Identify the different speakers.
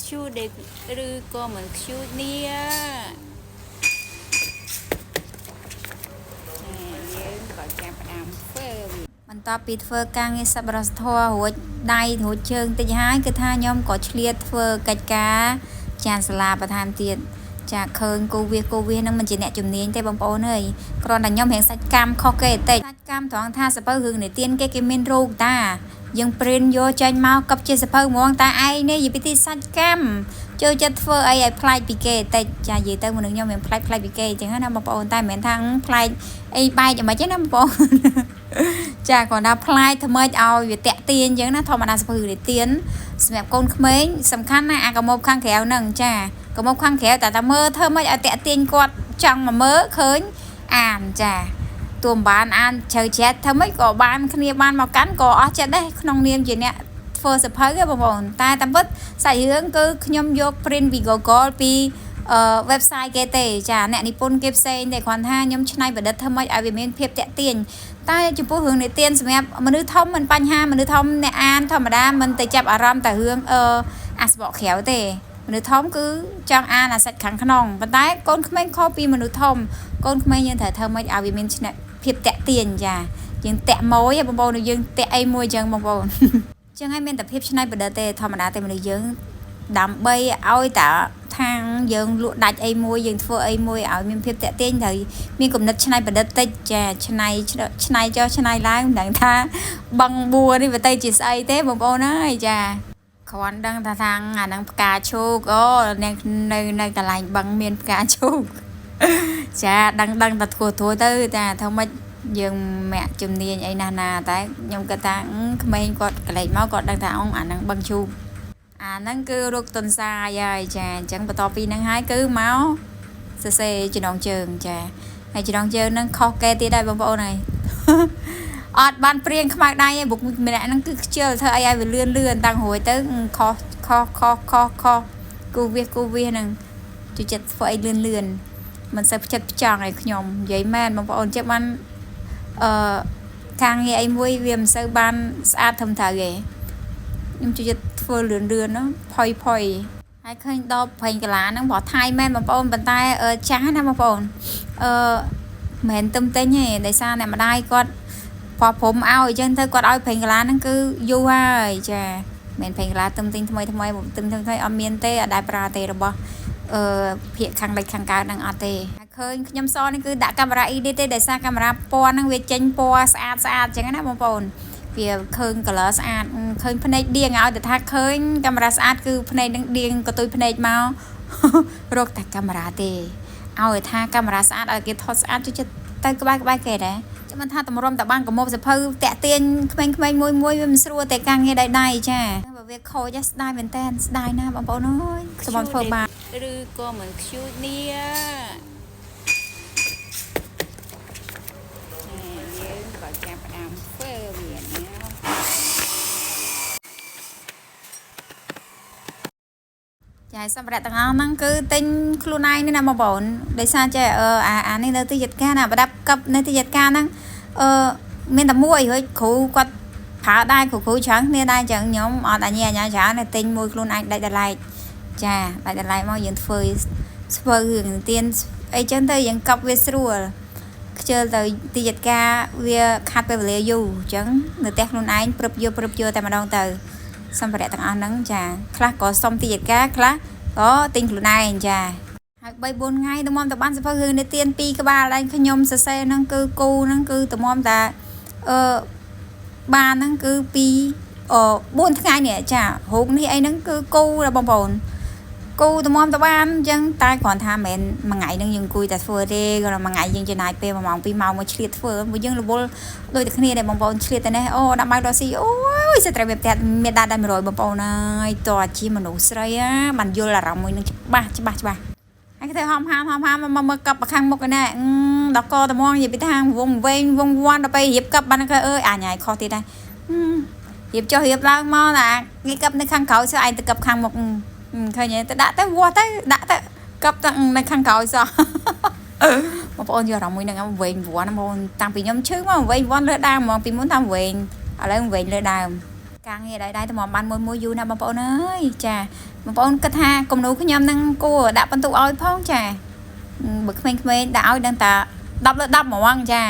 Speaker 1: chu để rư có một chu nia có chạm đam phơiมันต่อปีធ្វើការងារសប្បុរសធម៌រួចដៃរួចជើងតិចហើយគឺថាខ្ញុំក៏ឆ្លៀតធ្វើកិច្ចការចានសាលាបន្ថែមទៀតចាឃើញគូវានឹងមិនជាអ្នកជំនាញទេបងប្អូនអើយគ្រាន់តែខ្ញុំរៀងសាច់កម្មខុសគេតិចសាច់កម្មត្រង់ថាសភៅរឿងនិទានគេមានរូបតាយើងព្រិនយកចេញមកកັບជាសភៅហ្មងតាឯងនេះនិយាយពីសាច់កម្មចូលចិត្តធ្វើអីឲ្យប្លែកពីគេតិចចានិយាយទៅមនុស្សខ្ញុំមានប្លែកពីគេអញ្ចឹងណាបងប្អូនតែមិនមែនថាប្លែកអីបែកយ៉ាងម៉េចទេណាបងប្អូនចាគាត់ថាប្លែកធ្វើម៉េចឲ្យវាតាក់ទាញអញ្ចឹងណាធម្មតាសភៅនិទានសម្រាប់កូនក្មេងសំខាន់ណាអាកមុំខាងក្រៅហ្នឹងចាកមុំខាងក្រៅតែមើលធ្វើម៉េចឲ្យតាក់ទាញគាត់ចង់មកមើលឃើញអានចាទោះមិនបានអានជ្រៅជ្រែកធ្វើម៉េចក៏បានគ្នាបានមកកាន់ក៏អស់ចិត្តដែរក្នុងនាមជាអ្នកធ្វើសភៅទេបងប្អូនតែតាមពិតសាច់រឿងគឺខ្ញុំយក print ពី Google ពី website គេទេចាអ្នកនិពន្ធគេផ្សេងទេគ្រាន់ថាខ្ញុំច្នៃប្រឌិតធ្វើម៉េចឲ្យវាមានភាពតាក់ទាញតែចំពោះរឿងនិទានសម្រាប់មនុស្សធំមិនបញ្ហាមនុស្សធំអ្នកអានធម្មតាមិនទៅចាប់អារម្មណ៍តែរឿងអាសបកក្រៅទេមនុស្សធំគឺចង់អានអាសាច់ខាងក្នុងប៉ុន្តែកូនក្មេងខុសពីមនុស្សធំកូនក្មេងយើងត្រូវធ្វើម៉េចឲ្យវាមានភាពតាក់ទាញចាយើងតាក់ម៉ួយបងប្អូនយើងតាក់អីមួយចឹងបងប្អូនចឹងហើយមានតែភាពច្នៃប្រឌិតទេធម្មតាតែមនុស្សយើងដើម្បីឲ្យតាខាងយើងលក់ដាច់អីមួយយើងធ្វើអីមួយឲ្យមានភាពតាក់ទាញត្រូវមានគំនិតច្នៃប្រឌិតតិចចាច្នៃចុះច្នៃឡើងមិនដឹងថាបឹងបួរនេះវាទៅជាស្អីទេបងប្អូនអើយចាគ្រាន់ដឹងថាខាងអាហ្នឹងផ្កាឈូកអូនៅកន្លែងបឹងមានផ្កាឈូកចាដឹងតែធួទៅចាធ្វើម៉េចយើងមាក់ជំនាញអីណាតែខ្ញុំគិតថាក្មេងគាត់កលែងមកគាត់ដឹងថាអាហ្នឹងបឹងឈូកអាហ្នឹងគឺរកតុនសាយហើយចាអញ្ចឹងបន្ទាប់ពីហ្នឹងហើយគឺមកសរសេរចំណងជើងចាហើយចំណងជើងហ្នឹងខុសគេទៀតដែរបងប្អូនហើយអត់បានព្រៀងខ្មៅដៃឯងបុកម្នាក់ហ្នឹងគឺខ្ជិលធ្វើអីឲ្យវាលឿនតាំងរួយទៅខុសគូវាហ្នឹងជួយចិត្តធ្វើអីលឿនមិនសូវផ្ចិតផ្ចង់ឲ្យខ្ញុំនិយាយមែនបងប្អូនចិត្តបានការងារអីមួយវាមិនសូវបានស្អាតធំត្រូវទេខ្ញុំជួយចិត្តធ្វើលឿនណាផុយហើយឃើញដល់ប្រេងកាឡាហ្នឹងបោះថៃមែនបងប្អូនប៉ុន្តែចាស់ណាបងប្អូនមិនទឹមទិញទេដោយសារអ្នកម្ដាយគាត់បោះព្រំឲ្យអញ្ចឹងទៅគាត់ឲ្យប្រេងកាឡាហ្នឹងគឺយូរហើយចាមិនប្រេងកាឡាទឹមទិញថ្មីអត់មានទេអត់ដែលប្រើទេរបស់ភាគខាងលិចខាងកើតហ្នឹងអត់ទេឃើញខ្ញុំសនេះគឺដាក់កាមេរ៉ា edit ទេដោយសារកាមេរ៉ាពណ៌ហ្នឹងវាចេញពណ៌ស្អាតអញ្ចឹងណាបងប្អូនវាឃើញ color ស្អាតឃើញភ្នែកដៀងឲ្យតែថាឃើញកាមេរ៉ាស្អាតគឺភ្នែកនឹងដៀងកតុយភ្នែកមករកតែកាមេរ៉ាទេឲ្យថាកាមេរ៉ាស្អាតឲ្យគេថតស្អាតជួយចិត្តទៅក្បែរគេដែរចាំមិនថាតម្រុំតបានកុំសភៅតាក់ទាញក្មេងៗមួយវាមិនស្រួលតែការងារដៃចាបើវាខូចស្ដាយមែនតើស្ដាយណាបងប្អូនអើយខ្ញុំមកធ្វើបានឬក៏មិនខ្ជូតនេះយើងក៏ចាប់ផ្ដើមធ្វើវាណាចាសម្រាប់ទាំងអស់ហ្នឹងគឺទិញខ្លួនឯងនេះណាបងប្អូនដោយសារចេះអានេះនៅទីយត្តការណាប្រដាប់កັບនៅទីយត្តការហ្នឹងមានតែមួយរួចគ្រូគាត់ប្រើដែរគ្រូច្រើនគ្នាដែរអញ្ចឹងខ្ញុំអត់អាញាច្រើនតែទិញមួយខ្លួនឯងដាច់ដライចាដាច់ដライមកយើងធ្វើស្ពើរឿងទៀនអីចឹងទៅយើងកັບវាស្រួលខ្ជិលទៅទីយត្តការវាខាត់ពេលវេលាយូរអញ្ចឹងនៅផ្ទះខ្លួនឯងព្រឹបយកតែម្ដងទៅសម្ភារៈទាំងអស់ហ្នឹងចាខ្លះក៏សុំទីយត្តការខ្លះក៏ទិញខ្លួនឯងចាហើយ3 4ថ្ងៃទៅមកទៅបានសភៅរឿងនិទាន2ក្បាលដែរខ្ញុំសរសេរហ្នឹងគឺគូហ្នឹងគឺទៅមកតាបានហ្នឹងគឺពី4ថ្ងៃនេះចារូបនេះអីហ្នឹងគឺគូដល់បងប្អូនគូទៅមកទៅបានអញ្ចឹងតែគ្រាន់ថាមិនមួយថ្ងៃហ្នឹងយើងអង្គុយតែធ្វើទេគាត់មួយថ្ងៃយើងចំណាយពេល1ម៉ោង2ម៉ោងមកឆ្លៀតធ្វើមួយយើងរវល់ដូចតែគ្នាដែរបងប្អូនឆ្លៀតតែនេះដាក់បាយដល់ស៊ីអូយសិតត្រូវវាផ្ទះមានដាច់100បងប្អូនហើយតើជាមនុស្សស្រីបានយល់អារម្មណ៍មួយនឹងច្បាស់ហើយគេទៅហមហាមកមើលកັບខាងមុខណាដល់កត្មងនិយាយពីថាវងវែងវងវាន់ដល់ពេលរៀបកັបបានគេអើយអាញ៉ៃខុសទៀតដែររៀបចុះរៀបឡើងមកណាគេកັບនៅខាងក្រោយសោះឯងទៅកັບខាងមុខឃើញទេទៅដាក់ទៅវាស់ទៅដាក់ទៅកັບទាំងនៅខាងក្រោយសោះបងប្អូនយកអារម្មណ៍មួយនឹងវែងវាន់បងតាំងពីខ្ញុំឈឺមកវែងវាន់លើដើមហ្មងពីមុនថាវែងឥឡូវវែងលើដើម ការងារដែរតែមកបានមួយយូរណាបងប្អូនអើយចាបងប្អូនគិតថាគំនូខ្ញុំនឹងគួរដាក់បន្ទុកឲ្យផងចាបើក្មេងៗដាក់ឲ្យដឹងតែ10 លើ 10ហ្មងចា